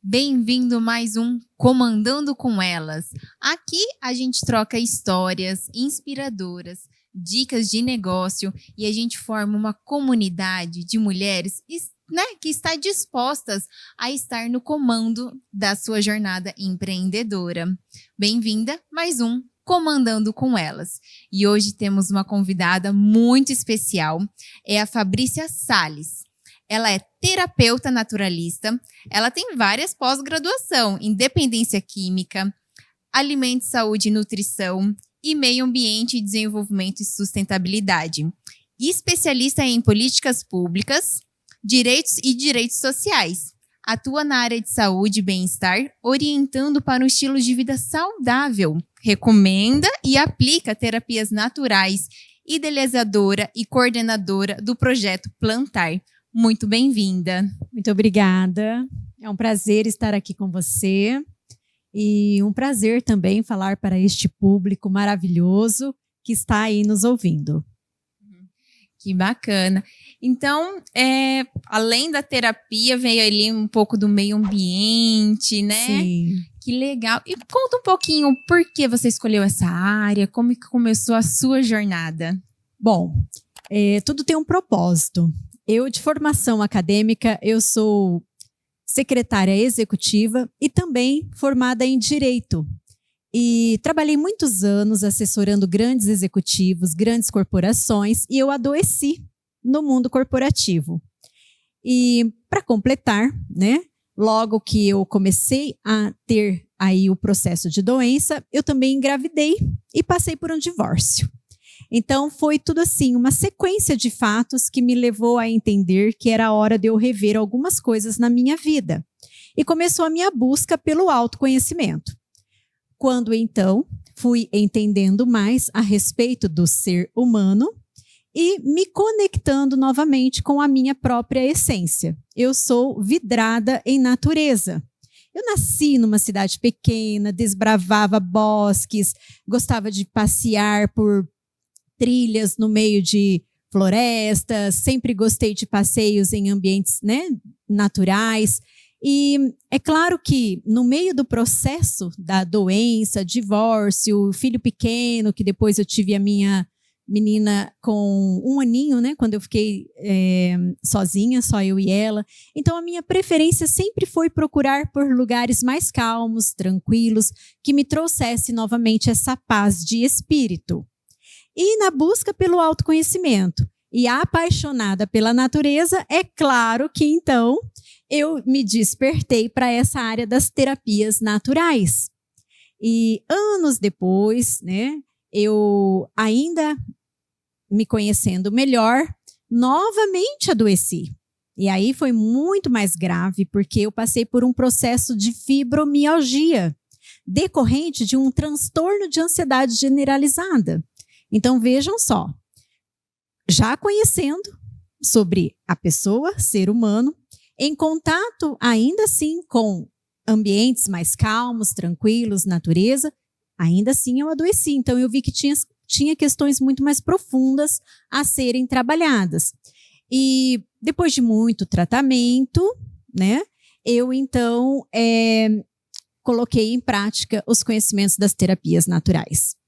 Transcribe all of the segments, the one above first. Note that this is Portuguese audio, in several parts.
Bem-vindo a mais um Comandando com Elas. Aqui a gente troca histórias inspiradoras, dicas de negócio e a gente forma uma comunidade de mulheres, né, que está dispostas a estar no comando da sua jornada empreendedora. Bem-vinda a mais um Comandando com Elas. E hoje temos uma convidada muito especial, é a Fabrícia Salles. Ela é terapeuta naturalista, ela tem várias pós-graduação em dependência química, alimentos, saúde e nutrição e meio ambiente, desenvolvimento e sustentabilidade. E especialista em políticas públicas, direitos e direitos sociais. Atua na área de saúde e bem-estar, orientando para um estilo de vida saudável. Recomenda e aplica terapias naturais, idealizadora e coordenadora do projeto Plantar. Muito bem-vinda. Muito obrigada. É um prazer estar aqui com você e um prazer também falar para este público maravilhoso que está aí nos ouvindo. Que bacana. Então, além da terapia, veio ali um pouco do meio ambiente, né? Sim. Que legal. E conta um pouquinho por que você escolheu essa área, como que começou a sua jornada? Bom, tudo tem um propósito. Eu, de formação acadêmica, eu sou secretária executiva e também formada em Direito. E trabalhei muitos anos assessorando grandes executivos, grandes corporações, e eu adoeci no mundo corporativo. E, para completar, né, logo que eu comecei a ter aí o processo de doença, eu também engravidei e passei por um divórcio. Então, foi tudo assim, uma sequência de fatos que me levou a entender que era hora de eu rever algumas coisas na minha vida. E começou a minha busca pelo autoconhecimento. Quando, então, fui entendendo mais a respeito do ser humano e me conectando novamente com a minha própria essência. Eu sou vidrada em natureza. Eu nasci numa cidade pequena, desbravava bosques, gostava de passear por trilhas no meio de florestas, sempre gostei de passeios em ambientes, né, naturais. E é claro que no meio do processo da doença, divórcio, filho pequeno, que depois eu tive a minha menina com 1 aninho, né, quando eu fiquei sozinha, só eu e ela. Então a minha preferência sempre foi procurar por lugares mais calmos, tranquilos, que me trouxesse novamente essa paz de espírito. E na busca pelo autoconhecimento e apaixonada pela natureza, é claro que então eu me despertei para essa área das terapias naturais. E anos depois, né, eu ainda me conhecendo melhor, novamente adoeci. E aí foi muito mais grave, porque eu passei por um processo de fibromialgia, decorrente de um transtorno de ansiedade generalizada. Então, vejam só, já conhecendo sobre a pessoa, ser humano, em contato ainda assim com ambientes mais calmos, tranquilos, natureza, ainda assim eu adoeci. Então, eu vi que tinha questões muito mais profundas a serem trabalhadas. E depois de muito tratamento, né, eu então coloquei em prática os conhecimentos das terapias naturais.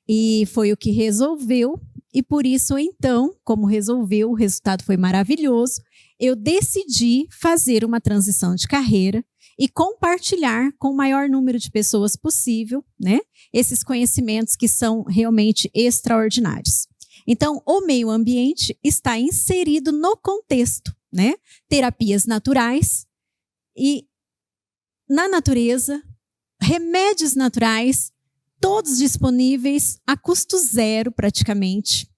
E foi o que resolveu, e por isso, então, como resolveu, o resultado foi maravilhoso, eu decidi fazer uma transição de carreira e compartilhar com o maior número de pessoas possível, né, esses conhecimentos que são realmente extraordinários. Então, o meio ambiente está inserido no contexto, né, terapias naturais e, na natureza, remédios naturais, todos disponíveis a custo zero, praticamente,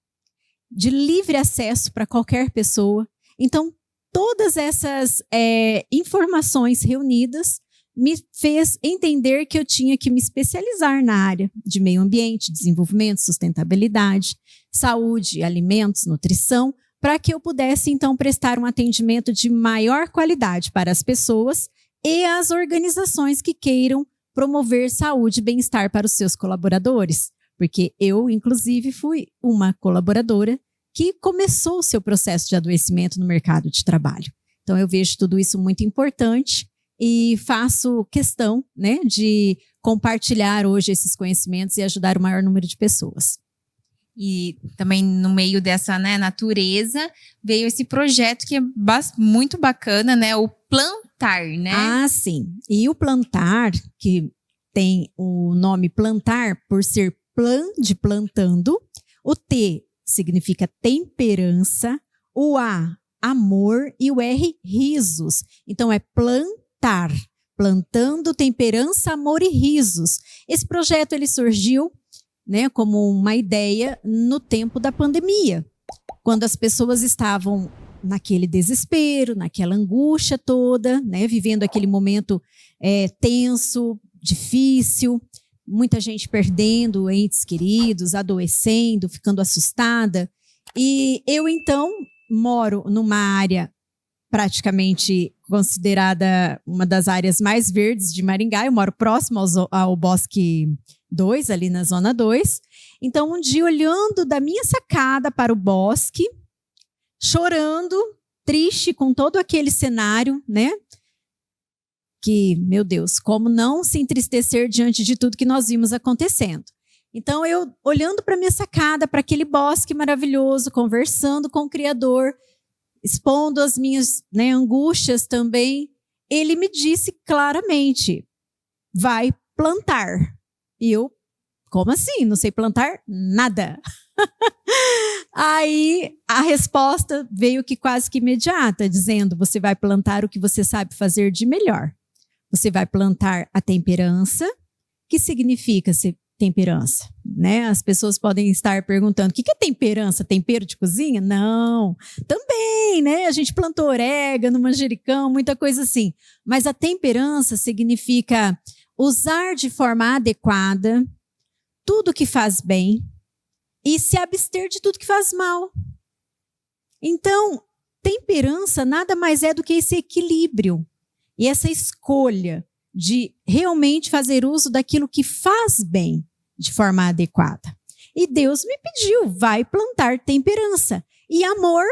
de livre acesso para qualquer pessoa. Então, todas essas informações reunidas me fez entender que eu tinha que me especializar na área de meio ambiente, desenvolvimento, sustentabilidade, saúde, alimentos, nutrição, para que eu pudesse, então, prestar um atendimento de maior qualidade para as pessoas e as organizações que queiram promover saúde e bem-estar para os seus colaboradores, porque eu, inclusive, fui uma colaboradora que começou o seu processo de adoecimento no mercado de trabalho. Então, eu vejo tudo isso muito importante e faço questão, né, de compartilhar hoje esses conhecimentos e ajudar o maior número de pessoas. E também no meio dessa, né, natureza veio esse projeto que é muito bacana, né? O Plantar, né? Ah, sim. E o Plantar, que tem o nome plantar por ser de plantando, o T significa temperança, o A, amor, e o R, risos. Então é plantar, plantando temperança, amor e risos. Esse projeto ele surgiu, né, como uma ideia no tempo da pandemia, quando as pessoas estavam naquele desespero, naquela angústia toda, né, vivendo aquele momento tenso, difícil, muita gente perdendo entes queridos, adoecendo, ficando assustada. E eu, então, moro numa área praticamente considerada uma das áreas mais verdes de Maringá. Eu moro próximo ao Bosque 2, ali na Zona 2. Então, um dia, olhando da minha sacada para o bosque, chorando, triste com todo aquele cenário, né? Que, meu Deus, como não se entristecer diante de tudo que nós vimos acontecendo. Então, eu olhando para minha sacada, para aquele bosque maravilhoso, conversando com o Criador, expondo as minhas, né, angústias também, ele me disse claramente, vai plantar. E eu, como assim? Não sei plantar nada. Aí a resposta veio que quase que imediata, dizendo, você vai plantar o que você sabe fazer de melhor. Você vai plantar a temperança. Que significa temperança? Né? As pessoas podem estar perguntando, o que é temperança? Tempero de cozinha? Não. Também, né? A gente plantou orégano, manjericão, muita coisa assim. Mas a temperança significa usar de forma adequada tudo que faz bem e se abster de tudo que faz mal. Então, temperança nada mais é do que esse equilíbrio e essa escolha de realmente fazer uso daquilo que faz bem de forma adequada. E Deus me pediu, vai plantar temperança. E amor,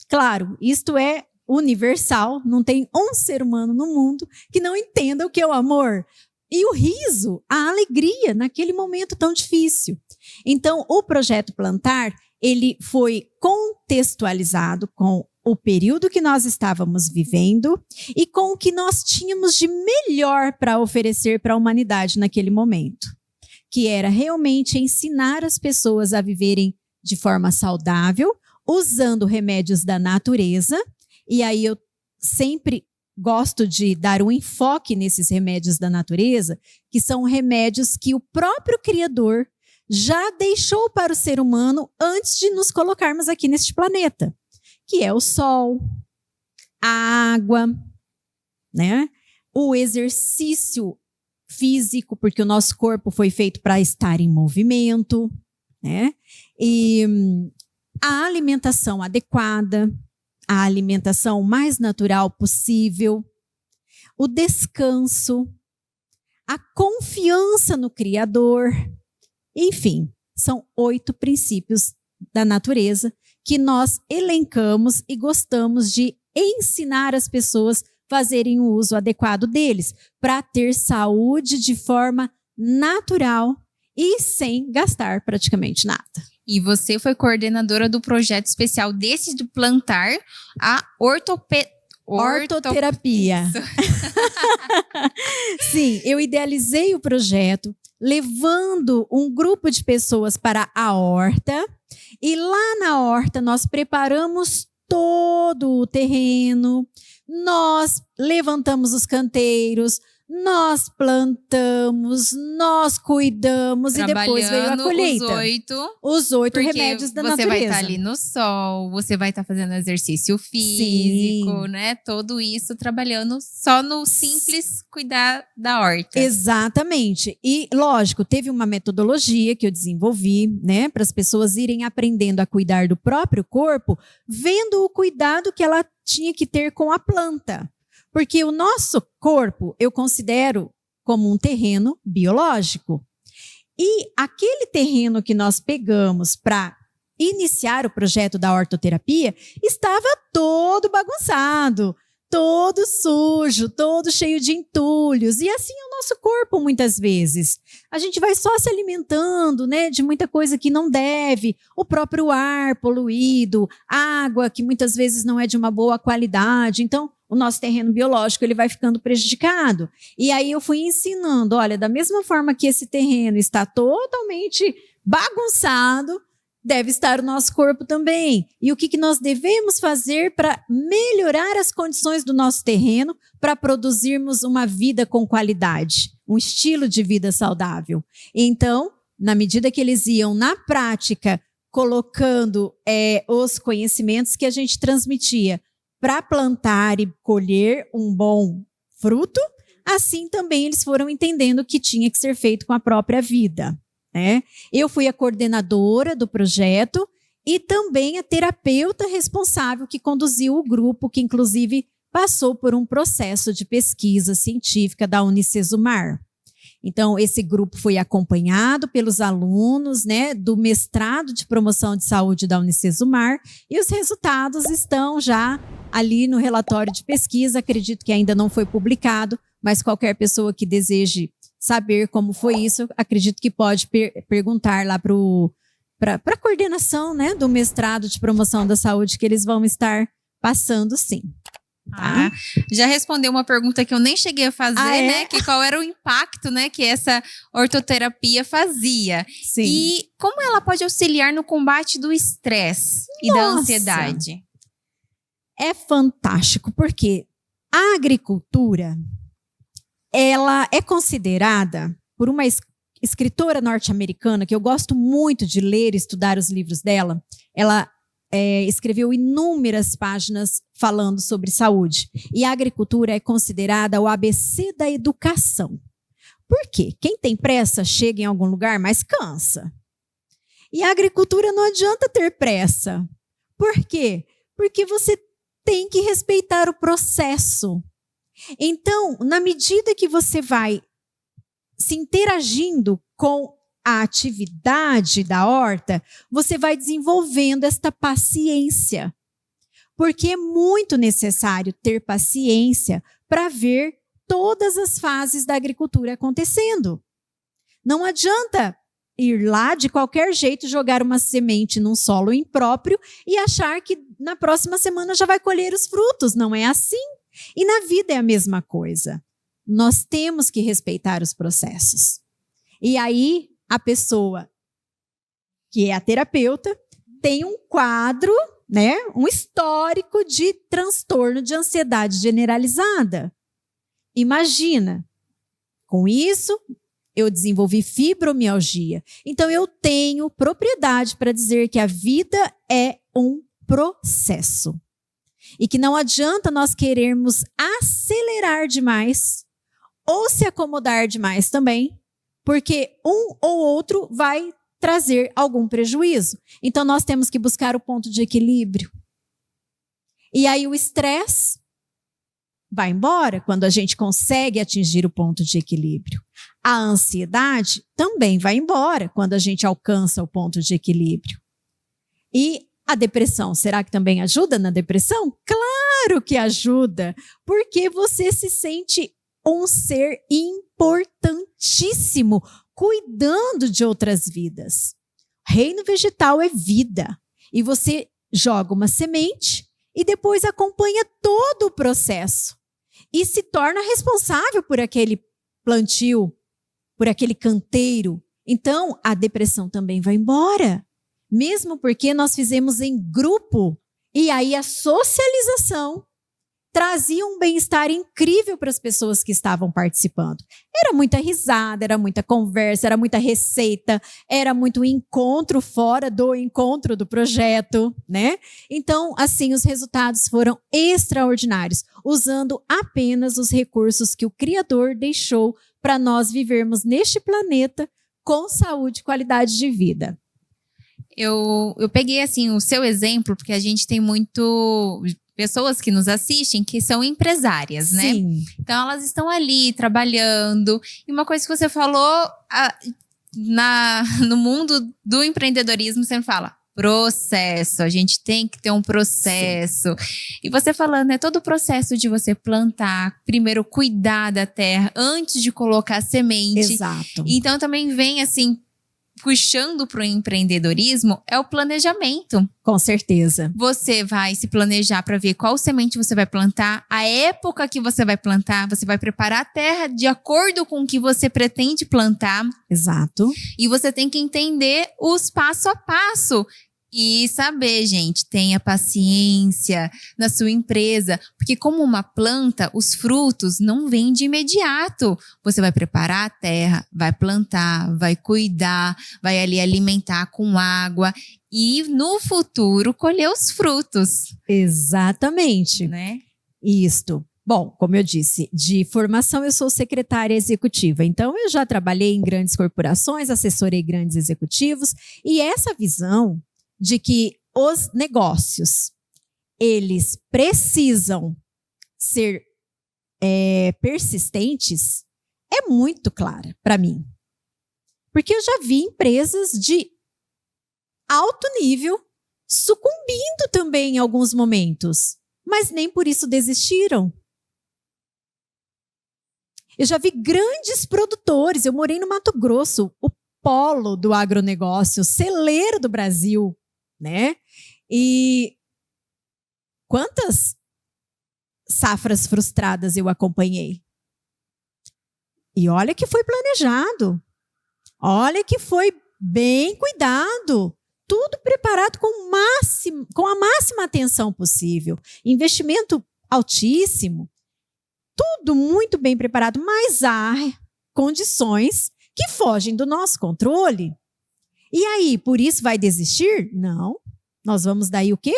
claro, isto é universal, não tem um ser humano no mundo que não entenda o que é o amor. E o riso, a alegria naquele momento tão difícil. Então, o projeto Plantar, ele foi contextualizado com o período que nós estávamos vivendo e com o que nós tínhamos de melhor para oferecer para a humanidade naquele momento, que era realmente ensinar as pessoas a viverem de forma saudável, usando remédios da natureza. E aí eu sempre gosto de dar um enfoque nesses remédios da natureza, que são remédios que o próprio Criador já deixou para o ser humano antes de nos colocarmos aqui neste planeta, que é o sol, a água, né? O exercício físico, porque o nosso corpo foi feito para estar em movimento, né? E a alimentação adequada, a alimentação mais natural possível, o descanso, a confiança no Criador, enfim, são 8 princípios da natureza que nós elencamos e gostamos de ensinar as pessoas a fazerem o uso adequado deles, para ter saúde de forma natural e sem gastar praticamente nada. E você foi coordenadora do projeto especial desse de Plantar, a ortoterapia. Sim, eu idealizei o projeto, levando um grupo de pessoas para a horta, e lá na horta nós preparamos todo o terreno, nós levantamos os canteiros, nós plantamos, nós cuidamos e depois veio a colheita. Os 8 remédios da natureza. Você vai estar ali no sol, você vai estar fazendo exercício físico, sim, né? Tudo isso trabalhando só no simples cuidar da horta. Exatamente. E, lógico, teve uma metodologia que eu desenvolvi, né? Para as pessoas irem aprendendo a cuidar do próprio corpo, vendo o cuidado que ela tinha que ter com a planta. Porque o nosso corpo eu considero como um terreno biológico. E aquele terreno que nós pegamos para iniciar o projeto da hortoterapia estava todo bagunçado, todo sujo, todo cheio de entulhos. E assim é o nosso corpo muitas vezes. A gente vai só se alimentando, né, de muita coisa que não deve. O próprio ar poluído, água que muitas vezes não é de uma boa qualidade. Então, o nosso terreno biológico ele vai ficando prejudicado. E aí eu fui ensinando, olha, da mesma forma que esse terreno está totalmente bagunçado, deve estar o nosso corpo também. E o que nós devemos fazer para melhorar as condições do nosso terreno para produzirmos uma vida com qualidade, um estilo de vida saudável. Então, na medida que eles iam na prática colocando os conhecimentos que a gente transmitia para plantar e colher um bom fruto, assim também eles foram entendendo o que tinha que ser feito com a própria vida, né? Eu fui a coordenadora do projeto e também a terapeuta responsável que conduziu o grupo, que inclusive passou por um processo de pesquisa científica da Unicesumar. Então, esse grupo foi acompanhado pelos alunos, né, do mestrado de promoção de saúde da Unicesumar e os resultados estão já ali no relatório de pesquisa. Acredito que ainda não foi publicado, mas qualquer pessoa que deseje saber como foi isso, acredito que pode perguntar lá para a coordenação, né, do mestrado de promoção da saúde, que eles vão estar passando sim. Tá? Já respondeu uma pergunta que eu nem cheguei a fazer, né? Que qual era o impacto, né, que essa ortoterapia fazia. Sim. E como ela pode auxiliar no combate do estresse e da ansiedade? É fantástico, porque a agricultura, ela é considerada por uma escritora norte-americana, que eu gosto muito de ler e estudar os livros dela. Ela escreveu inúmeras páginas falando sobre saúde. E a agricultura é considerada o ABC da educação. Por quê? Quem tem pressa chega em algum lugar, mas cansa. E a agricultura não adianta ter pressa. Por quê? Porque você tem que respeitar o processo. Então, na medida que você vai se interagindo com a atividade da horta, você vai desenvolvendo esta paciência. Porque é muito necessário ter paciência para ver todas as fases da agricultura acontecendo. Não adianta ir lá de qualquer jeito jogar uma semente num solo impróprio e achar que na próxima semana já vai colher os frutos. Não é assim. E na vida é a mesma coisa. Nós temos que respeitar os processos. E aí, a pessoa que é a terapeuta tem um quadro, né, um histórico de transtorno de ansiedade generalizada. Imagina, com isso, eu desenvolvi fibromialgia. Então, eu tenho propriedade para dizer que a vida é um processo. E que não adianta nós querermos acelerar demais ou se acomodar demais também, porque um ou outro vai trazer algum prejuízo. Então, nós temos que buscar o ponto de equilíbrio. E aí, o estresse vai embora quando a gente consegue atingir o ponto de equilíbrio. A ansiedade também vai embora quando a gente alcança o ponto de equilíbrio. E a depressão, será que também ajuda na depressão? Claro que ajuda, porque você se sente um ser importantíssimo, cuidando de outras vidas. Reino vegetal é vida. E você joga uma semente e depois acompanha todo o processo. E se torna responsável por aquele plantio, por aquele canteiro. Então, a depressão também vai embora. Mesmo porque nós fizemos em grupo. E aí a socialização trazia um bem-estar incrível para as pessoas que estavam participando. Era muita risada, era muita conversa, era muita receita, era muito encontro fora do encontro do projeto, né? Então, assim, os resultados foram extraordinários, usando apenas os recursos que o Criador deixou para nós vivermos neste planeta com saúde e qualidade de vida. Eu peguei, assim, o seu exemplo, porque a gente tem muito pessoas que nos assistem que são empresárias, né? Sim. Então, elas estão ali trabalhando. E uma coisa que você falou, no mundo do empreendedorismo, você fala, Processo, a gente tem que ter um processo. Sim. E você falando, né, todo o processo de você plantar, primeiro cuidar da terra antes de colocar a semente. Exato. Então também vem assim, puxando para o empreendedorismo, é o planejamento. Com certeza. Você vai se planejar para ver qual semente você vai plantar, a época que você vai plantar, você vai preparar a terra de acordo com o que você pretende plantar. Exato. E você tem que entender os passo a passo. E saber, gente, tenha paciência na sua empresa, porque como uma planta, os frutos não vêm de imediato. Você vai preparar a terra, vai plantar, vai cuidar, vai ali alimentar com água e no futuro colher os frutos. Exatamente. Né? Isto. Bom, como eu disse, de formação eu sou secretária executiva, então eu já trabalhei em grandes corporações, assessorei grandes executivos e essa visão de que os negócios, eles precisam ser persistentes, é muito clara para mim. Porque eu já vi empresas de alto nível sucumbindo também em alguns momentos, mas nem por isso desistiram. Eu já vi grandes produtores, eu morei no Mato Grosso, o polo do agronegócio, o celeiro do Brasil, né? E quantas safras frustradas eu acompanhei? E olha que foi planejado. Olha que foi bem cuidado. Tudo preparado com a máxima atenção possível. Investimento altíssimo. Tudo muito bem preparado, mas há condições que fogem do nosso controle. E aí, por isso vai desistir? Não. Nós vamos daí o quê?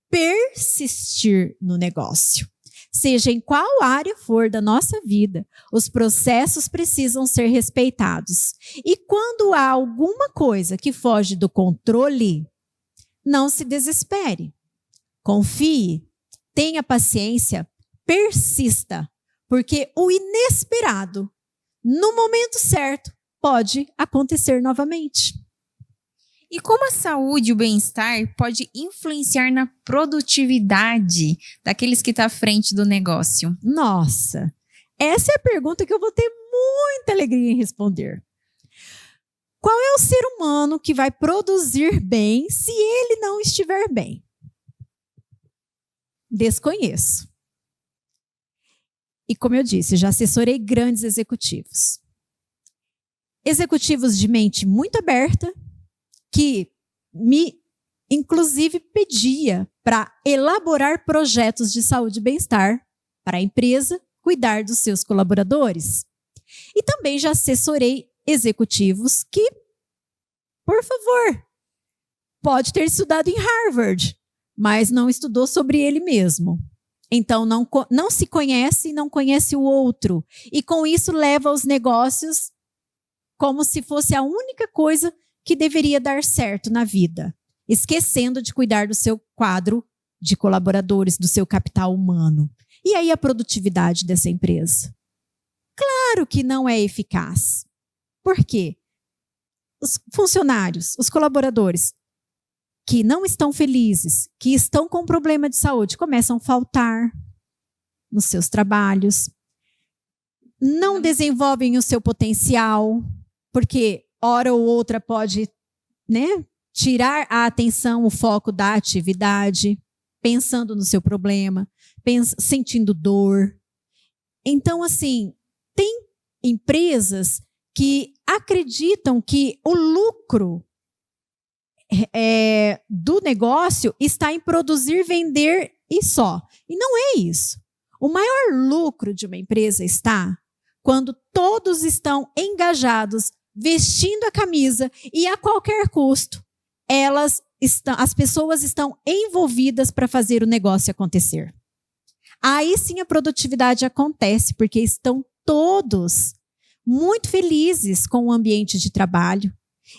Persistir no negócio. Seja em qual área for da nossa vida, os processos precisam ser respeitados. E quando há alguma coisa que foge do controle, não se desespere. Confie, tenha paciência, persista, porque o inesperado, no momento certo, pode acontecer novamente. E como a saúde e o bem-estar pode influenciar na produtividade daqueles que estão à frente do negócio? Nossa, essa é a pergunta que eu vou ter muita alegria em responder. Qual é o ser humano que vai produzir bem se ele não estiver bem? Desconheço. E como eu disse, já assessorei grandes executivos. Executivos de mente muito aberta, que me, inclusive, pedia para elaborar projetos de saúde e bem-estar para a empresa cuidar dos seus colaboradores. E também já assessorei executivos que, por favor, pode ter estudado em Harvard, mas não estudou sobre ele mesmo. Então, não se conhece e não conhece o outro. E com isso leva os negócios como se fosse a única coisa que deveria dar certo na vida, esquecendo de cuidar do seu quadro de colaboradores, do seu capital humano. E aí a produtividade dessa empresa? Claro que não é eficaz. Por quê? Os funcionários, os colaboradores que não estão felizes, que estão com problema de saúde, começam a faltar nos seus trabalhos, não desenvolvem o seu potencial, porque hora ou outra pode, né, tirar a atenção, o foco da atividade, pensando no seu problema, sentindo dor. Então, assim, tem empresas que acreditam que o lucro do negócio está em produzir, vender e só. E não é isso. O maior lucro de uma empresa está quando todos estão engajados, vestindo a camisa e a qualquer custo, as pessoas estão envolvidas para fazer o negócio acontecer. Aí sim a produtividade acontece, porque estão todos muito felizes com o ambiente de trabalho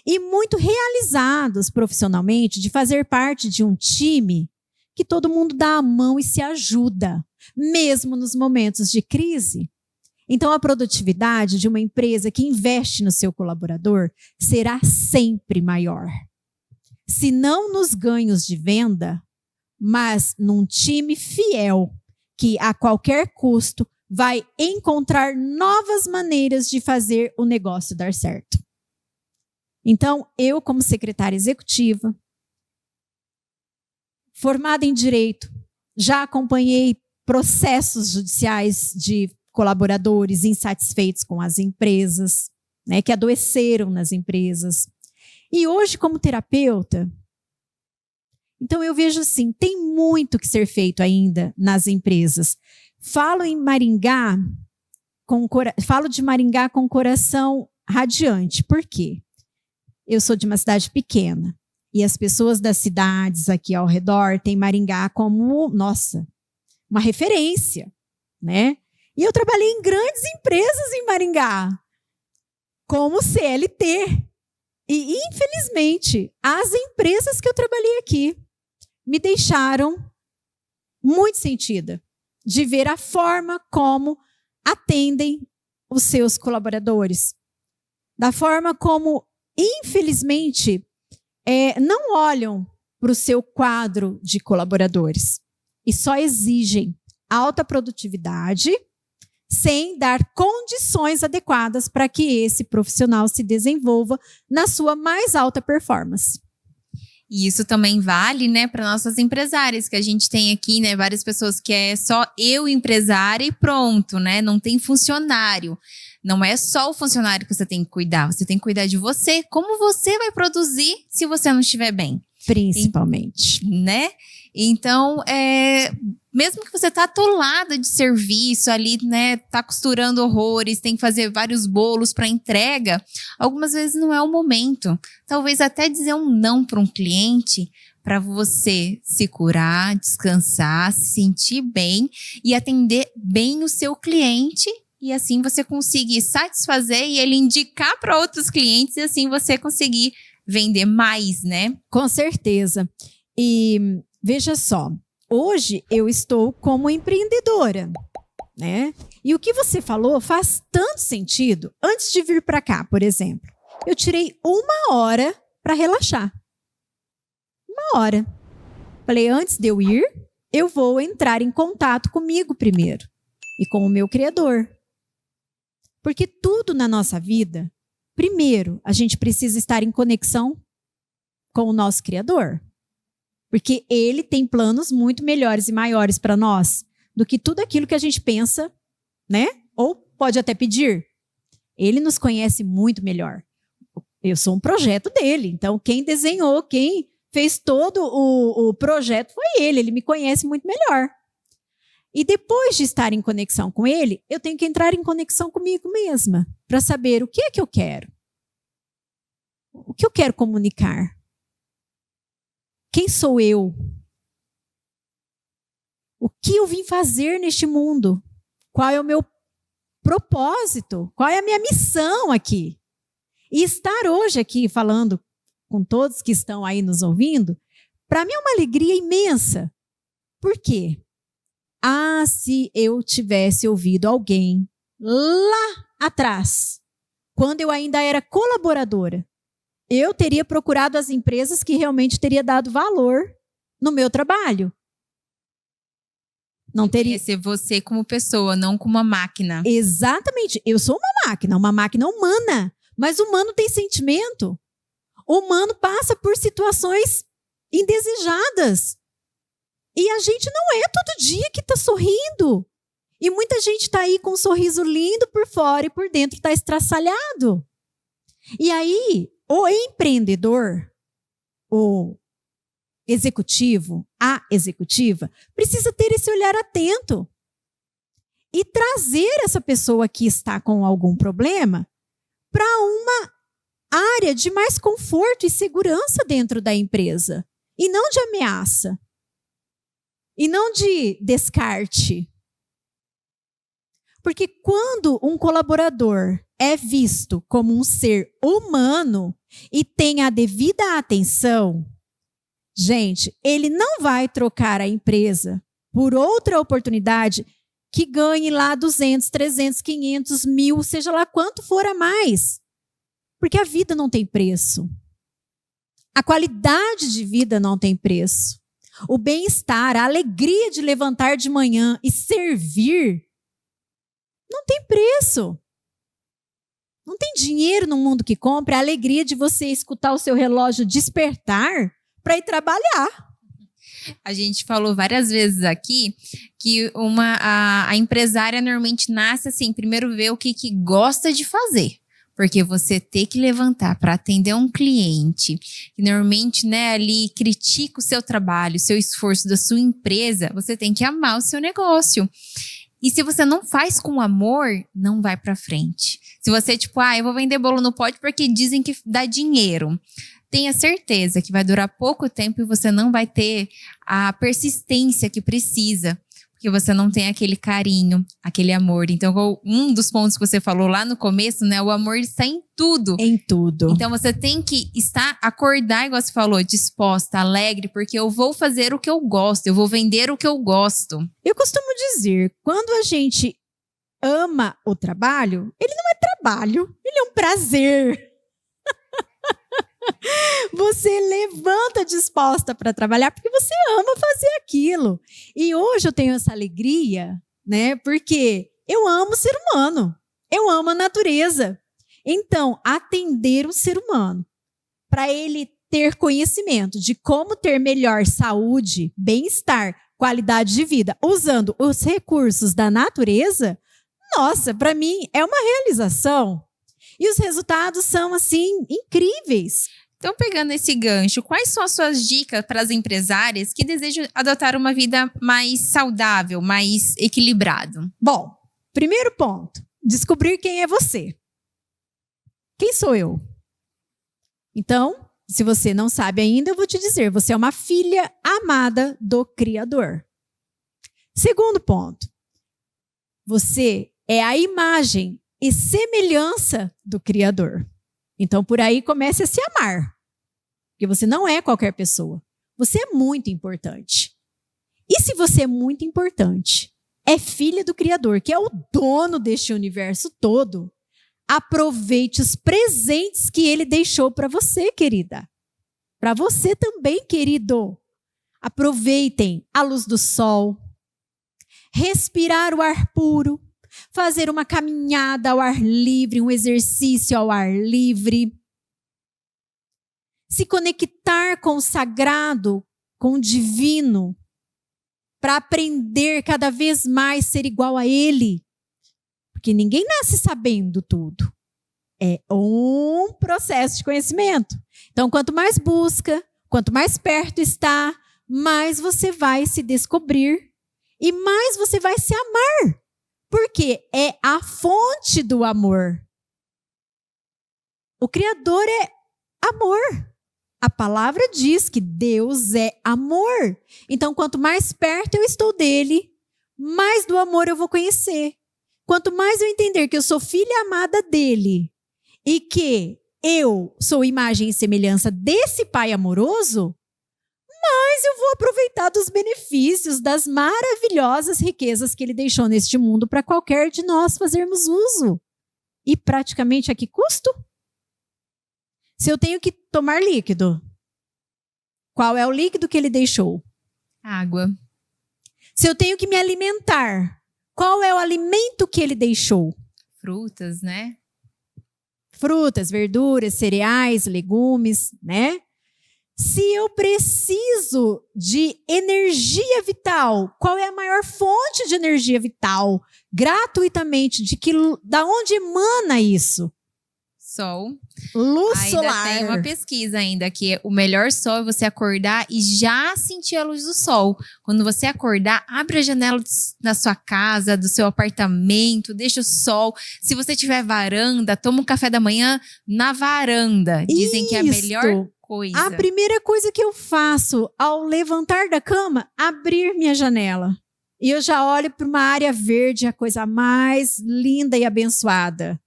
e muito realizados profissionalmente de fazer parte de um time que todo mundo dá a mão e se ajuda, mesmo nos momentos de crise. Então, a produtividade de uma empresa que investe no seu colaborador será sempre maior. se não nos ganhos de venda, mas num time fiel, que a qualquer custo vai encontrar novas maneiras de fazer o negócio dar certo. Então, eu, como secretária executiva, formada em direito, já acompanhei processos judiciais de colaboradores insatisfeitos com as empresas, né, que adoeceram nas empresas. E hoje, como terapeuta, então eu vejo assim, tem muito que ser feito ainda nas empresas. Falo de Maringá com o coração radiante. Por quê? Eu sou de uma cidade pequena e as pessoas das cidades aqui ao redor têm Maringá como, nossa, uma referência, né? E eu trabalhei em grandes empresas em Maringá, como CLT. E, infelizmente, as empresas que eu trabalhei aqui me deixaram muito sentida de ver a forma como atendem os seus colaboradores, da forma como, infelizmente, não olham para o seu quadro de colaboradores e só exigem alta produtividade sem dar condições adequadas para que esse profissional se desenvolva na sua mais alta performance. E isso também vale, né, para nossas empresárias, que a gente tem aqui, né, várias pessoas que é só eu empresária e pronto, né, não tem funcionário. Não é só o funcionário que você tem que cuidar, você tem que cuidar de você. Como você vai produzir se você não estiver bem? Principalmente. Né? Então, mesmo que você tá atolada de serviço ali, né, tá costurando horrores, tem que fazer vários bolos para entrega, algumas vezes não é o momento. Talvez até dizer um não para um cliente, para você se curar, descansar, se sentir bem e atender bem o seu cliente. E assim você conseguir satisfazer e ele indicar para outros clientes e assim você conseguir vender mais, né? Com certeza. E veja só, hoje eu estou como empreendedora, né? E o que você falou faz tanto sentido. Antes de vir para cá, por exemplo, eu tirei 1 hora para relaxar. 1 hora. Falei, antes de eu ir, eu vou entrar em contato comigo primeiro e com o meu Criador. Porque tudo na nossa vida, primeiro, a gente precisa estar em conexão com o nosso Criador. Porque Ele tem planos muito melhores e maiores para nós do que tudo aquilo que a gente pensa, né? Ou pode até pedir. Ele nos conhece muito melhor. Eu sou um projeto dele, então quem desenhou, quem fez todo o projeto foi ele. Ele me conhece muito melhor. E depois de estar em conexão com ele, eu tenho que entrar em conexão comigo mesma para saber o que é que eu quero. O que eu quero comunicar? Quem sou eu? O que eu vim fazer neste mundo? Qual é o meu propósito? Qual é a minha missão aqui? E estar hoje aqui falando com todos que estão aí nos ouvindo, para mim é uma alegria imensa. Por quê? Ah, se eu tivesse ouvido alguém lá atrás, quando eu ainda era colaboradora, eu teria procurado as empresas que realmente teria dado valor no meu trabalho. Não teria ser você como pessoa, não como uma máquina. Exatamente. Eu sou uma máquina humana, mas o humano tem sentimento. O humano passa por situações indesejadas. E a gente não é todo dia que está sorrindo. E muita gente está aí com um sorriso lindo por fora e por dentro está estraçalhado. E aí, o empreendedor, o executivo, a executiva, precisa ter esse olhar atento e trazer essa pessoa que está com algum problema para uma área de mais conforto e segurança dentro da empresa. E não de ameaça. E não de descarte. Porque quando um colaborador é visto como um ser humano e tem a devida atenção, gente, ele não vai trocar a empresa por outra oportunidade que ganhe lá 200, 300, 500, 1.000, seja lá quanto for a mais. Porque a vida não tem preço. A qualidade de vida não tem preço. O bem-estar, a alegria de levantar de manhã e servir não tem preço. Não tem dinheiro no mundo que compre a alegria de você escutar o seu relógio despertar para ir trabalhar. A gente falou várias vezes aqui que a empresária normalmente nasce assim, primeiro vê o que gosta de fazer. Porque você ter que levantar para atender um cliente, que normalmente, né, ali critica o seu trabalho, o seu esforço da sua empresa, você tem que amar o seu negócio. E se você não faz com amor, não vai para frente. Se você, tipo, eu vou vender bolo no pote porque dizem que dá dinheiro. Tenha certeza que vai durar pouco tempo e você não vai ter a persistência que precisa. Porque você não tem aquele carinho, aquele amor. Então, um dos pontos que você falou lá no começo, né? O amor está em tudo. Em tudo. Então, você tem que acordar, igual você falou, disposta, alegre, porque eu vou fazer o que eu gosto, eu vou vender o que eu gosto. Eu costumo dizer, quando a gente ama o trabalho, ele não é trabalho, ele é um prazer. Você levanta disposta para trabalhar porque você ama fazer aquilo. E hoje eu tenho essa alegria, né? Porque eu amo o ser humano. Eu amo a natureza. Então, atender o ser humano para ele ter conhecimento de como ter melhor saúde, bem-estar, qualidade de vida, usando os recursos da natureza, nossa, para mim é uma realização. E os resultados são, assim, incríveis. Então, pegando esse gancho, quais são as suas dicas para as empresárias que desejam adotar uma vida mais saudável, mais equilibrado? Bom, primeiro ponto, descobrir quem é você. Quem sou eu? Então, se você não sabe ainda, eu vou te dizer, você é uma filha amada do Criador. Segundo ponto, você é a imagem e semelhança do Criador. Então, por aí, comece a se amar. Porque você não é qualquer pessoa. Você é muito importante. E se você é muito importante, é filha do Criador, que é o dono deste universo todo, aproveite os presentes que ele deixou para você, querida. Para você também, querido. Aproveitem a luz do sol, respirar o ar puro, fazer uma caminhada ao ar livre, um exercício ao ar livre. Se conectar com o sagrado, com o divino, para aprender cada vez mais ser igual a ele. Porque ninguém nasce sabendo tudo. É um processo de conhecimento. Então, quanto mais busca, quanto mais perto está, mais você vai se descobrir e mais você vai se amar. Porque é a fonte do amor. O Criador é amor. A palavra diz que Deus é amor. Então, quanto mais perto eu estou dele, mais do amor eu vou conhecer. Quanto mais eu entender que eu sou filha amada dele e que eu sou imagem e semelhança desse Pai amoroso, mais eu vou aproveitar dos benefícios, das maravilhosas riquezas que ele deixou neste mundo para qualquer de nós fazermos uso. E praticamente a que custo? Se eu tenho que tomar líquido, qual é o líquido que ele deixou? Água. Se eu tenho que me alimentar, qual é o alimento que ele deixou? Frutas, né? Frutas, verduras, cereais, legumes, né? Se eu preciso de energia vital, qual é a maior fonte de energia vital? Gratuitamente, da onde emana isso? Sol. Luz ainda solar. Tem uma pesquisa ainda que o melhor sol é você acordar e já sentir a luz do sol. Quando você acordar, abre a janela da sua casa, do seu apartamento, deixa o sol. Se você tiver varanda, toma um café da manhã na varanda. Dizem que é a melhor coisa. A primeira coisa que eu faço ao levantar da cama, abrir minha janela. E eu já olho para uma área verde, a coisa mais linda e abençoada.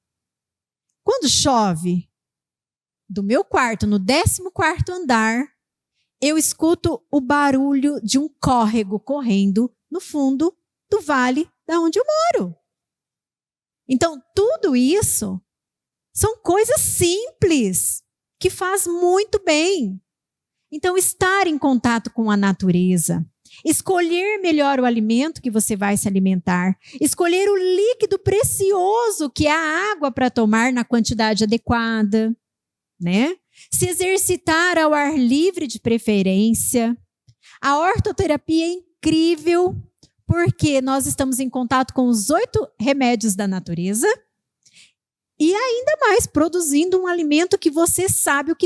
Quando chove, do meu quarto, no 14º andar, eu escuto o barulho de um córrego correndo no fundo do vale da onde eu moro. Então, tudo isso são coisas simples que faz muito bem. Então, estar em contato com a natureza, escolher melhor o alimento que você vai se alimentar, escolher o líquido precioso que é a água para tomar na quantidade adequada, né? Se exercitar ao ar livre de preferência. A hortoterapia é incrível porque nós estamos em contato com os 8 remédios da natureza e ainda mais produzindo um alimento que você sabe o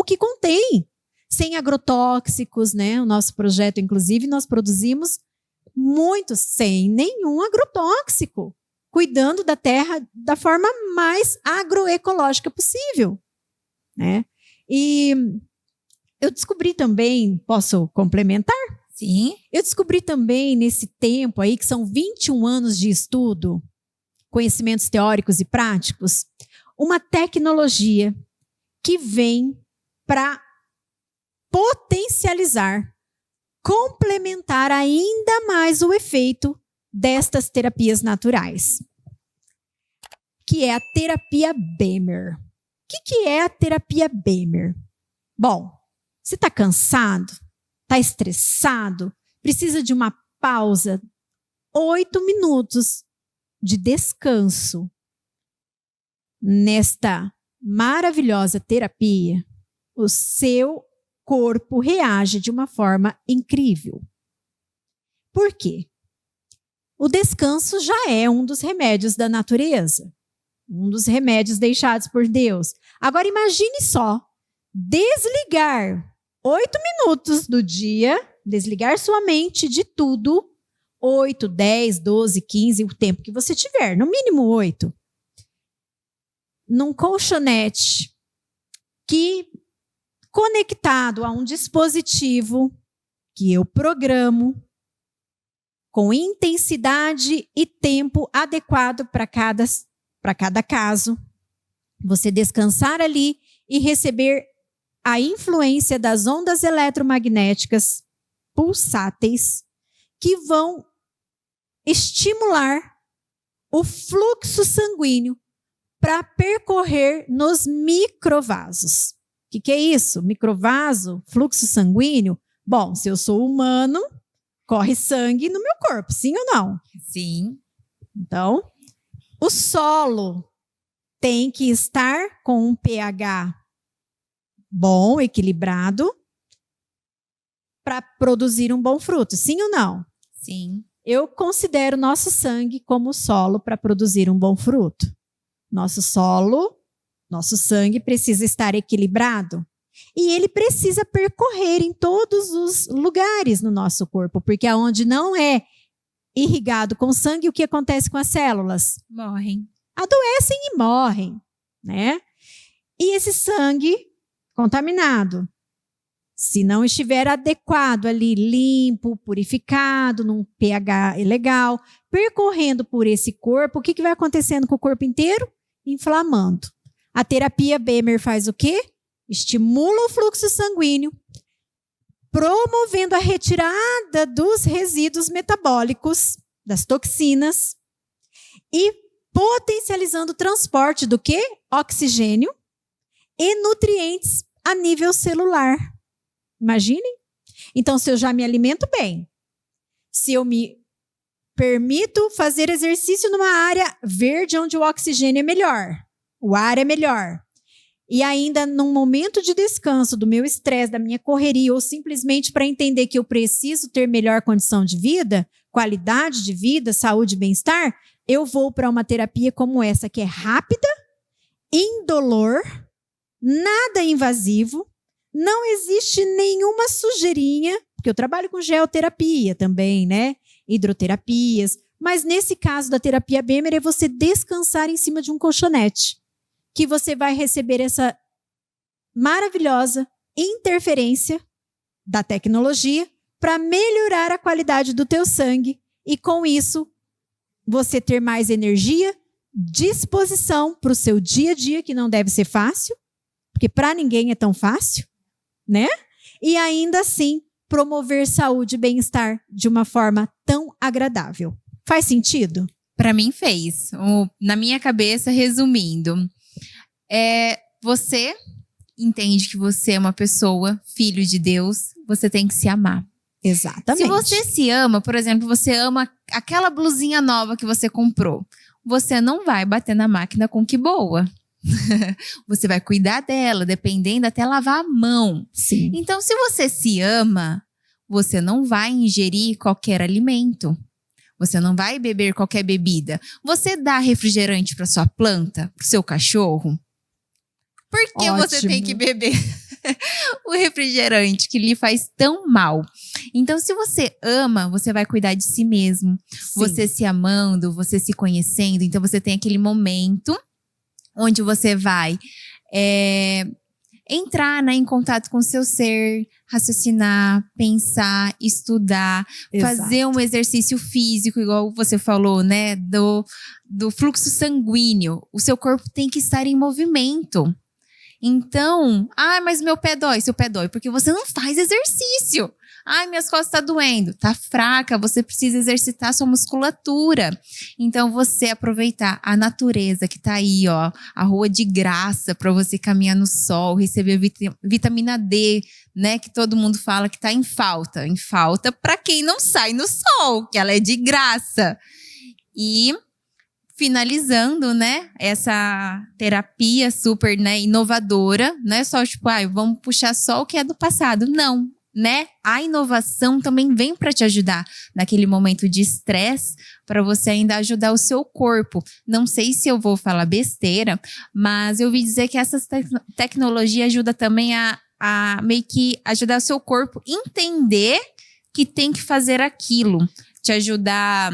que contém. Sem agrotóxicos, né? O nosso projeto, inclusive, nós produzimos muitos sem nenhum agrotóxico, cuidando da terra da forma mais agroecológica possível, né? E eu descobri também, posso complementar? Sim. Eu descobri também nesse tempo aí, que são 21 anos de estudo, conhecimentos teóricos e práticos, uma tecnologia que vem para potencializar, complementar ainda mais o efeito destas terapias naturais, que é a terapia Bemer. O que é a terapia Bemer? Bom, você está cansado, está estressado, precisa de uma pausa, 8 minutos de descanso. Nesta maravilhosa terapia, o seu corpo reage de uma forma incrível. Por quê? O descanso já é um dos remédios da natureza, um dos remédios deixados por Deus. Agora imagine só, desligar 8 minutos do dia, desligar sua mente de tudo, 8, 10, 12, 15, o tempo que você tiver, no mínimo 8, num colchonete que conectado a um dispositivo que eu programo com intensidade e tempo adequado para cada caso, você descansar ali e receber a influência das ondas eletromagnéticas pulsáteis que vão estimular o fluxo sanguíneo para percorrer nos microvasos. O que é isso? Microvaso, fluxo sanguíneo? Bom, se eu sou humano, corre sangue no meu corpo, sim ou não? Sim. Então, o solo tem que estar com um pH bom, equilibrado, para produzir um bom fruto, sim ou não? Sim. Eu considero nosso sangue como solo para produzir um bom fruto. Nosso sangue precisa estar equilibrado e ele precisa percorrer em todos os lugares no nosso corpo, porque aonde não é irrigado com sangue, o que acontece com as células? Morrem. Adoecem e morrem, né? E esse sangue contaminado, se não estiver adequado ali, limpo, purificado, num pH legal, percorrendo por esse corpo, o que vai acontecendo com o corpo inteiro? Inflamando. A terapia Bemer faz o quê? Estimula o fluxo sanguíneo, promovendo a retirada dos resíduos metabólicos, das toxinas, e potencializando o transporte do quê? Oxigênio e nutrientes a nível celular. Imaginem? Então, se eu já me alimento bem, se eu me permito fazer exercício numa área verde onde o oxigênio é melhor, o ar é melhor, e ainda num momento de descanso do meu estresse, da minha correria, ou simplesmente para entender que eu preciso ter melhor condição de vida, qualidade de vida, saúde e bem-estar, eu vou para uma terapia como essa, que é rápida, indolor, nada invasivo, não existe nenhuma sujeirinha, porque eu trabalho com geoterapia também, né? Hidroterapias, mas nesse caso da terapia Bemer é você descansar em cima de um colchonete, que você vai receber essa maravilhosa interferência da tecnologia para melhorar a qualidade do teu sangue e com isso você ter mais energia, disposição para o seu dia a dia, que não deve ser fácil, porque para ninguém é tão fácil, né? E ainda assim promover saúde e bem-estar de uma forma tão agradável. Faz sentido? Para mim fez. Na minha cabeça, resumindo, você entende que você é uma pessoa, filho de Deus, você tem que se amar. Exatamente. Se você se ama, por exemplo, você ama aquela blusinha nova que você comprou, você não vai bater na máquina com que boa. Você vai cuidar dela, dependendo até lavar a mão. Sim. Então, se você se ama, você não vai ingerir qualquer alimento. Você não vai beber qualquer bebida. Você dá refrigerante para sua planta, para o seu cachorro? Por que você tem que beber o refrigerante que lhe faz tão mal? Então, se você ama, você vai cuidar de si mesmo. Sim. Você se amando, você se conhecendo. Então, você tem aquele momento onde você vai entrar, né, em contato com o seu ser, raciocinar, pensar, estudar, Exato. fazer um exercício físico, igual você falou, né, do fluxo sanguíneo. O seu corpo tem que estar em movimento. Então, mas meu pé dói. Seu pé dói porque você não faz exercício. Minhas costas estão doendo. Tá fraca, você precisa exercitar sua musculatura. Então, você aproveitar a natureza que tá aí, ó, a rua de graça para você caminhar no sol, receber vitamina D, né, que todo mundo fala que tá em falta. Em falta para quem não sai no sol, que ela é de graça. E finalizando, né, essa terapia super, né, inovadora, não é só tipo, vamos puxar só o que é do passado. Não, né? A inovação também vem para te ajudar naquele momento de estresse, para você ainda ajudar o seu corpo. Não sei se eu vou falar besteira, mas eu ouvi dizer que essa tecnologia ajuda também a meio que ajudar o seu corpo a entender que tem que fazer aquilo, te ajudar.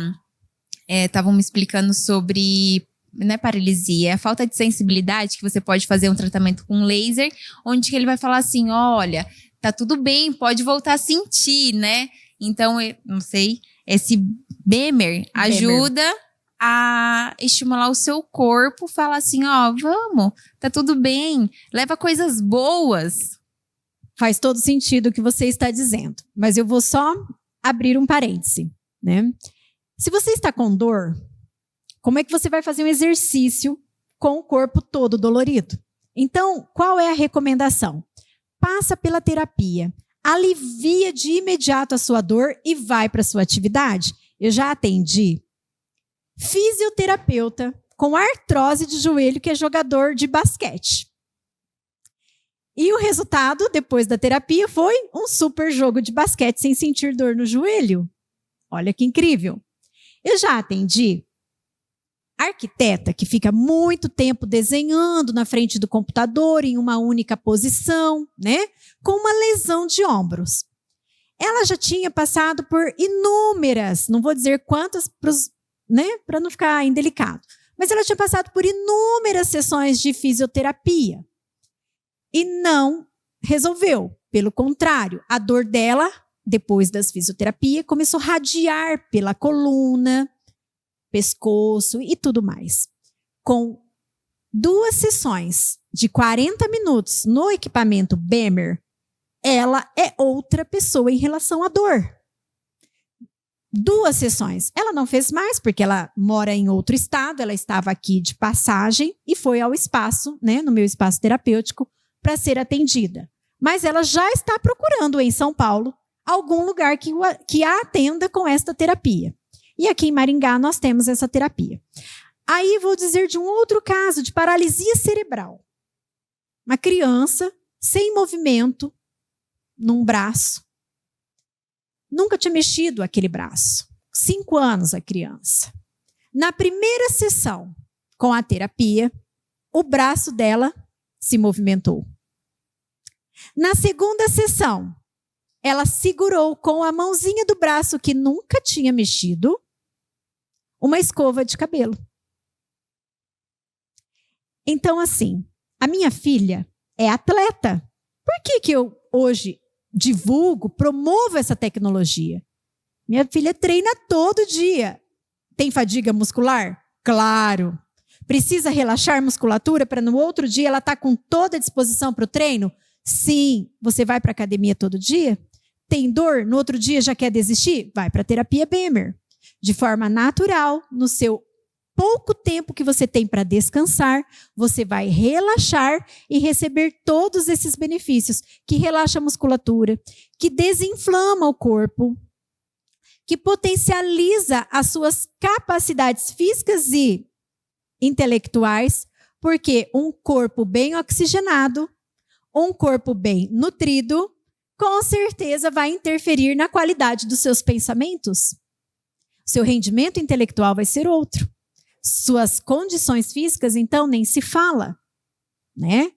Estavam me explicando sobre, né, paralisia, a falta de sensibilidade, que você pode fazer um tratamento com laser, onde ele vai falar assim, olha, tá tudo bem, pode voltar a sentir, né? Então, não sei, esse BEMER ajuda a estimular o seu corpo, falar assim, vamos, tá tudo bem, leva coisas boas. Faz todo sentido o que você está dizendo, mas eu vou só abrir um parêntese, né? Se você está com dor, como é que você vai fazer um exercício com o corpo todo dolorido? Então, qual é a recomendação? Passa pela terapia, alivia de imediato a sua dor e vai para a sua atividade. Eu já atendi fisioterapeuta com artrose de joelho que é jogador de basquete. E o resultado, depois da terapia, foi um super jogo de basquete sem sentir dor no joelho. Olha que incrível. Eu já atendi arquiteta que fica muito tempo desenhando na frente do computador em uma única posição, né? Com uma lesão de ombros. Ela já tinha passado por inúmeras, não vou dizer quantas, né? Para não ficar indelicado, mas ela tinha passado por inúmeras sessões de fisioterapia e não resolveu. Pelo contrário, a dor dela, depois das fisioterapias, começou a radiar pela coluna, pescoço e tudo mais. Com 2 sessões de 40 minutos no equipamento BEMER, ela é outra pessoa em relação à dor. 2 sessões. Ela não fez mais, porque ela mora em outro estado, ela estava aqui de passagem e foi ao espaço, né, no meu espaço terapêutico, para ser atendida. Mas ela já está procurando em São Paulo algum lugar que a atenda com esta terapia. E aqui em Maringá nós temos essa terapia. Aí vou dizer de um outro caso de paralisia cerebral. Uma criança sem movimento num braço. Nunca tinha mexido aquele braço. 5 anos a criança. Na primeira sessão com a terapia, o braço dela se movimentou. Na segunda sessão, ela segurou com a mãozinha do braço que nunca tinha mexido uma escova de cabelo. Então, assim, a minha filha é atleta. Por que eu hoje divulgo, promovo essa tecnologia? Minha filha treina todo dia. Tem fadiga muscular? Claro. Precisa relaxar musculatura para no outro dia ela estar com toda a disposição para o treino? Sim. Você vai para a academia todo dia? Tem dor? No outro dia já quer desistir? Vai para a terapia BEMER. De forma natural, no seu pouco tempo que você tem para descansar, você vai relaxar e receber todos esses benefícios, que relaxa a musculatura, que desinflama o corpo, que potencializa as suas capacidades físicas e intelectuais, porque um corpo bem oxigenado, um corpo bem nutrido, com certeza vai interferir na qualidade dos seus pensamentos. Seu rendimento intelectual vai ser outro. Suas condições físicas, então, nem se fala, né?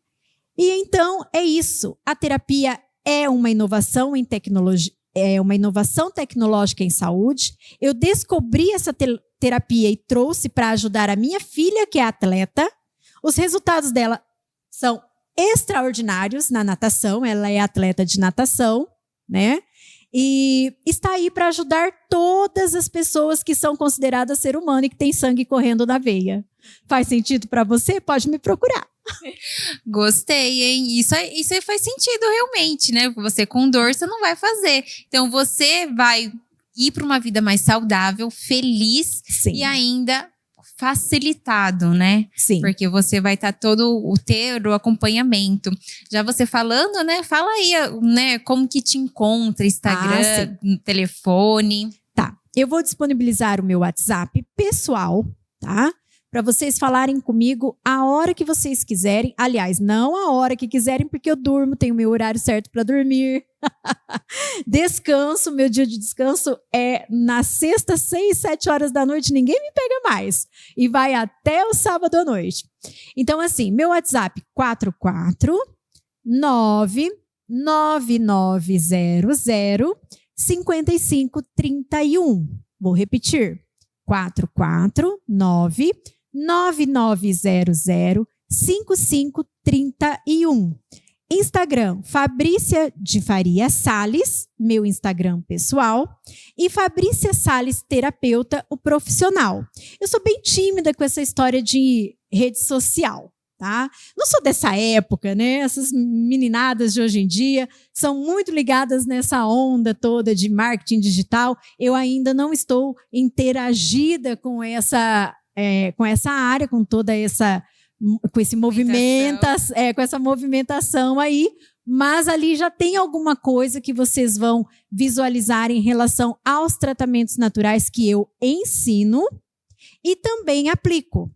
E então é isso. A terapia é uma inovação em tecnologia, é uma inovação tecnológica em saúde. Eu descobri essa terapia e trouxe para ajudar a minha filha, que é atleta. Os resultados dela são extraordinários na natação. Ela é atleta de natação, né? E está aí para ajudar todas as pessoas que são consideradas ser humano e que tem sangue correndo na veia. Faz sentido para você? Pode me procurar. Gostei, hein? Isso aí faz sentido realmente, né? Você com dor, você não vai fazer. Então, você vai ir para uma vida mais saudável, feliz. Sim. E ainda facilitado, né? Sim. Porque você vai estar ter o acompanhamento. Já você falando, né? Fala aí, né? Como que te encontra, Instagram, telefone. Tá. Eu vou disponibilizar o meu WhatsApp pessoal, tá? Para vocês falarem comigo a hora que vocês quiserem. Aliás, não a hora que quiserem, porque eu durmo, tenho meu horário certo para dormir. Descanso, meu dia de descanso é na sexta, 6, 7 horas da noite, ninguém me pega mais. E vai até o sábado à noite. Então, assim, meu WhatsApp 449-9900-5531. Vou repetir. 449-9900-5531. Instagram, Fabrícia de Faria Salles, meu Instagram pessoal, e Fabrícia Salles Terapeuta, o profissional. Eu sou bem tímida com essa história de rede social, tá? Não sou dessa época, né? Essas meninadas de hoje em dia são muito ligadas nessa onda toda de marketing digital. Eu ainda não estou interagida com essa área, com toda essa... com esse movimento, com essa movimentação aí, mas ali já tem alguma coisa que vocês vão visualizar em relação aos tratamentos naturais que eu ensino e também aplico,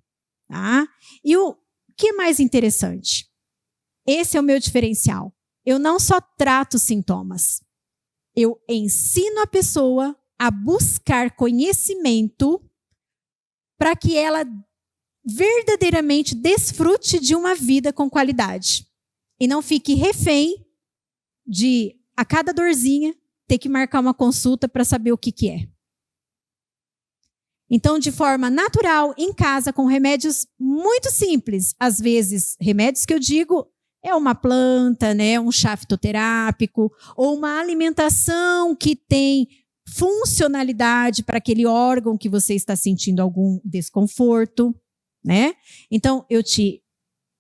tá? E o que é mais interessante? Esse é o meu diferencial. Eu não só trato sintomas, eu ensino a pessoa a buscar conhecimento para que ela verdadeiramente desfrute de uma vida com qualidade. E não fique refém de, a cada dorzinha, ter que marcar uma consulta para saber o que é. Então, de forma natural, em casa, com remédios muito simples. Às vezes, remédios que eu digo é uma planta, né, um chá fitoterápico, ou uma alimentação que tem funcionalidade para aquele órgão que você está sentindo algum desconforto. Né? Então, eu te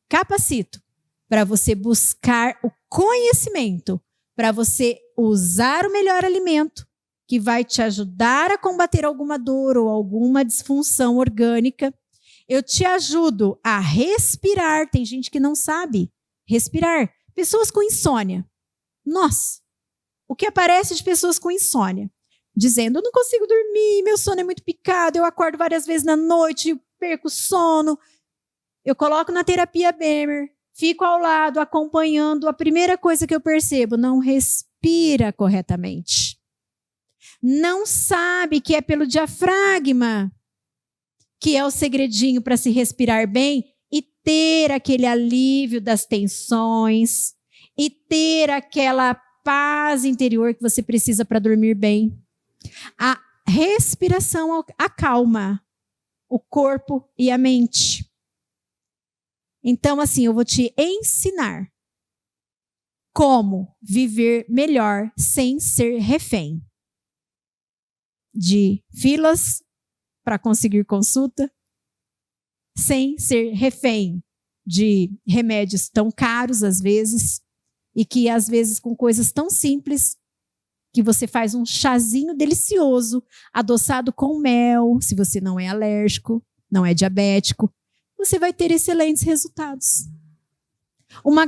capacito para você buscar o conhecimento, para você usar o melhor alimento, que vai te ajudar a combater alguma dor ou alguma disfunção orgânica. Eu te ajudo a respirar. Tem gente que não sabe respirar. Pessoas com insônia. Nossa, o que aparece de pessoas com insônia? Dizendo, eu não consigo dormir, meu sono é muito picado, eu acordo várias vezes na noite, perco o sono. Eu coloco na terapia Bemer, fico ao lado, acompanhando. A primeira coisa que eu percebo, não respira corretamente. Não sabe que é pelo diafragma que é o segredinho para se respirar bem e ter aquele alívio das tensões e ter aquela paz interior que você precisa para dormir bem. A respiração acalma o corpo e a mente. Então, assim, eu vou te ensinar como viver melhor sem ser refém de filas para conseguir consulta, sem ser refém de remédios tão caros às vezes, e que às vezes com coisas tão simples que você faz um chazinho delicioso, adoçado com mel, se você não é alérgico, não é diabético, você vai ter excelentes resultados. Uma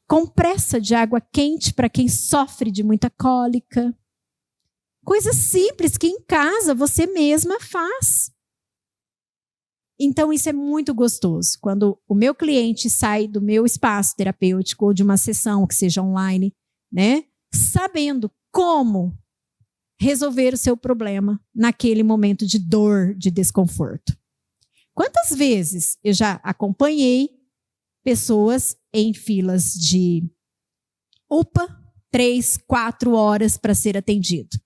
compressa de água quente para quem sofre de muita cólica. Coisas simples que em casa você mesma faz. Então, isso é muito gostoso. Quando o meu cliente sai do meu espaço terapêutico ou de uma sessão que seja online, né, sabendo como resolver o seu problema naquele momento de dor, de desconforto. Quantas vezes eu já acompanhei pessoas em filas de UPA, 3, 4 horas para ser atendido,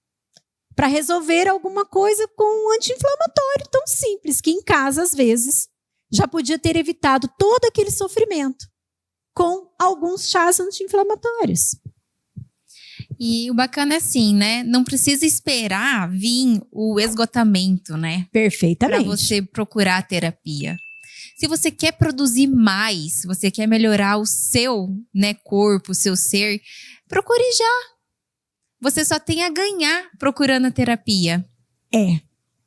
para resolver alguma coisa com um anti-inflamatório tão simples, que em casa, às vezes, já podia ter evitado todo aquele sofrimento com alguns chás anti-inflamatórios. E o bacana é assim, né? Não precisa esperar vir o esgotamento, né? Perfeitamente. Para você procurar a terapia. Se você quer produzir mais, se você quer melhorar o seu, né, corpo, o seu ser, procure já. Você só tem a ganhar procurando a terapia.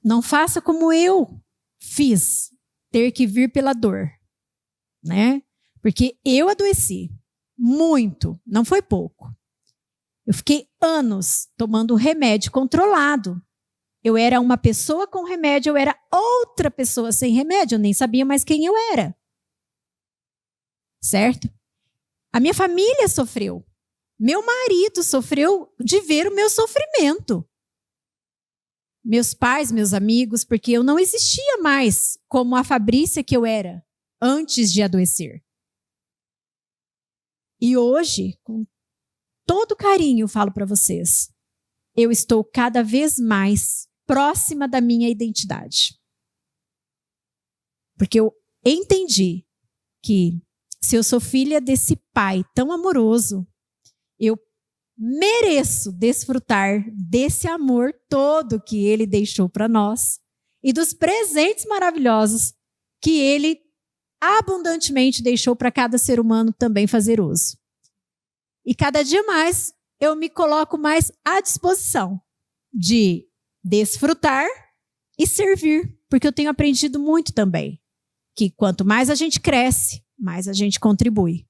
Não faça como eu fiz, ter que vir pela dor, né? Porque eu adoeci muito, não foi pouco. Eu fiquei anos tomando remédio controlado. Eu era uma pessoa com remédio, eu era outra pessoa sem remédio, eu nem sabia mais quem eu era. Certo? A minha família sofreu. Meu marido sofreu de ver o meu sofrimento. Meus pais, meus amigos, porque eu não existia mais como a Fabrícia que eu era antes de adoecer. E hoje, com todo carinho, eu falo para vocês, eu estou cada vez mais próxima da minha identidade. Porque eu entendi que se eu sou filha desse pai tão amoroso, eu mereço desfrutar desse amor todo que ele deixou para nós e dos presentes maravilhosos que ele abundantemente deixou para cada ser humano também fazer uso. E cada dia mais eu me coloco mais à disposição de desfrutar e servir, porque eu tenho aprendido muito também, que quanto mais a gente cresce, mais a gente contribui.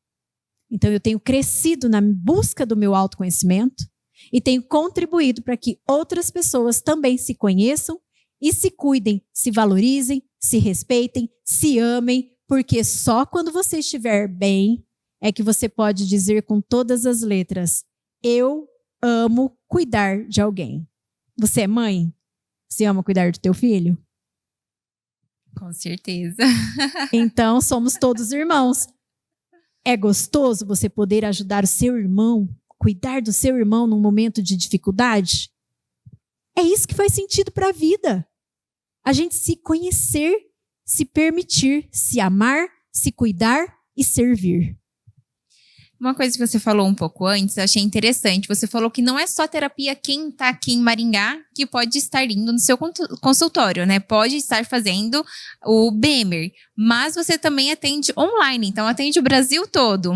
Então eu tenho crescido na busca do meu autoconhecimento e tenho contribuído para que outras pessoas também se conheçam e se cuidem, se valorizem, se respeitem, se amem, porque só quando você estiver bem é que você pode dizer com todas as letras: eu amo cuidar de alguém. Você é mãe? Você ama cuidar do teu filho? Com certeza. Então, somos todos irmãos. É gostoso você poder ajudar o seu irmão, cuidar do seu irmão num momento de dificuldade? É isso que faz sentido para a vida. A gente se conhecer, se permitir, se amar, se cuidar e servir. Uma coisa que você falou um pouco antes, eu achei interessante. Você falou que não é só terapia quem está aqui em Maringá que pode estar indo no seu consultório, né? Pode estar fazendo o BEMER, mas você também atende online, então atende o Brasil todo.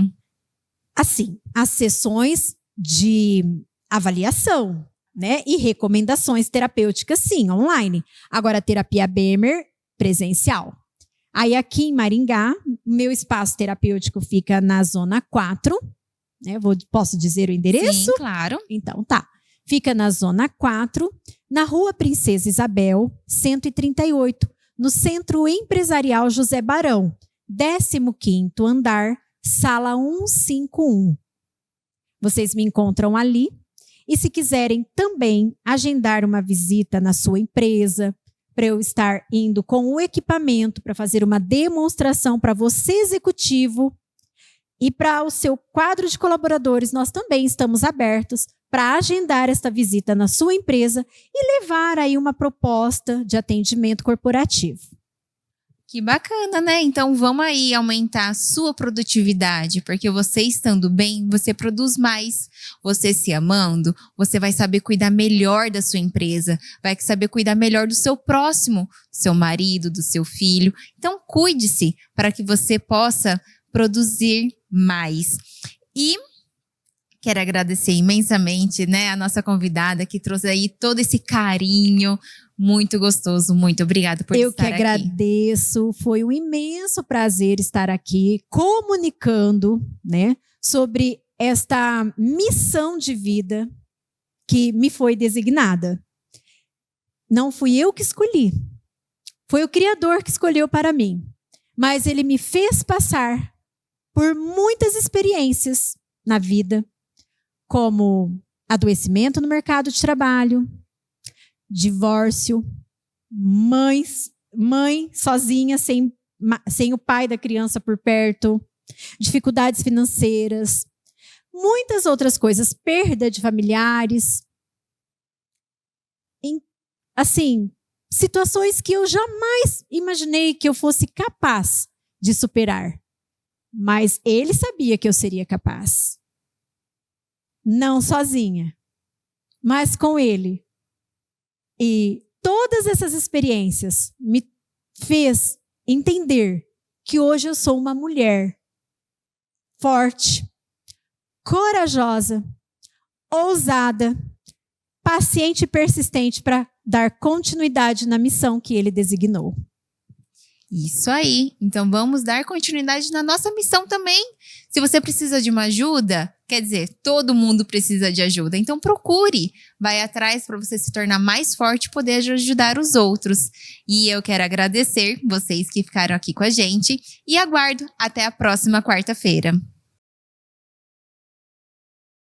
Assim, as sessões de avaliação, né? E recomendações terapêuticas, sim, online. Agora, a terapia BEMER, presencial. Aí aqui em Maringá, meu espaço terapêutico fica na Zona 4, né? Posso dizer o endereço? Sim, claro. Então tá. Fica na Zona 4, na Rua Princesa Isabel, 138, no Centro Empresarial José Barão, 15º andar, sala 151. Vocês me encontram ali. E se quiserem também agendar uma visita na sua empresa, para eu estar indo com o equipamento para fazer uma demonstração para você, executivo, e para o seu quadro de colaboradores, nós também estamos abertos para agendar esta visita na sua empresa e levar aí uma proposta de atendimento corporativo. Que bacana, né? Então vamos aí aumentar a sua produtividade, porque você estando bem, você produz mais. Você se amando, você vai saber cuidar melhor da sua empresa, vai saber cuidar melhor do seu próximo, do seu marido, do seu filho. Então cuide-se para que você possa produzir mais. E quero agradecer imensamente, né, a nossa convidada que trouxe aí todo esse carinho, muito gostoso. Muito obrigada por Eu estar que aqui. agradeço. Foi um imenso prazer estar aqui comunicando, né, sobre esta missão de vida que me foi designada. Não fui eu que escolhi. Foi o Criador que escolheu para mim. Mas Ele me fez passar por muitas experiências na vida, como adoecimento no mercado de trabalho, divórcio, mãe sozinha, sem o pai da criança por perto, dificuldades financeiras, muitas outras coisas, perda de familiares. Assim, situações que eu jamais imaginei que eu fosse capaz de superar. Mas Ele sabia que eu seria capaz. Não sozinha, mas com Ele. E todas essas experiências me fez entender que hoje eu sou uma mulher forte, corajosa, ousada, paciente e persistente para dar continuidade na missão que Ele designou. Isso aí. Então vamos dar continuidade na nossa missão também. Se você precisa de uma ajuda, quer dizer, todo mundo precisa de ajuda. Então procure, vai atrás para você se tornar mais forte e poder ajudar os outros. E eu quero agradecer vocês que ficaram aqui com a gente e aguardo até a próxima quarta-feira.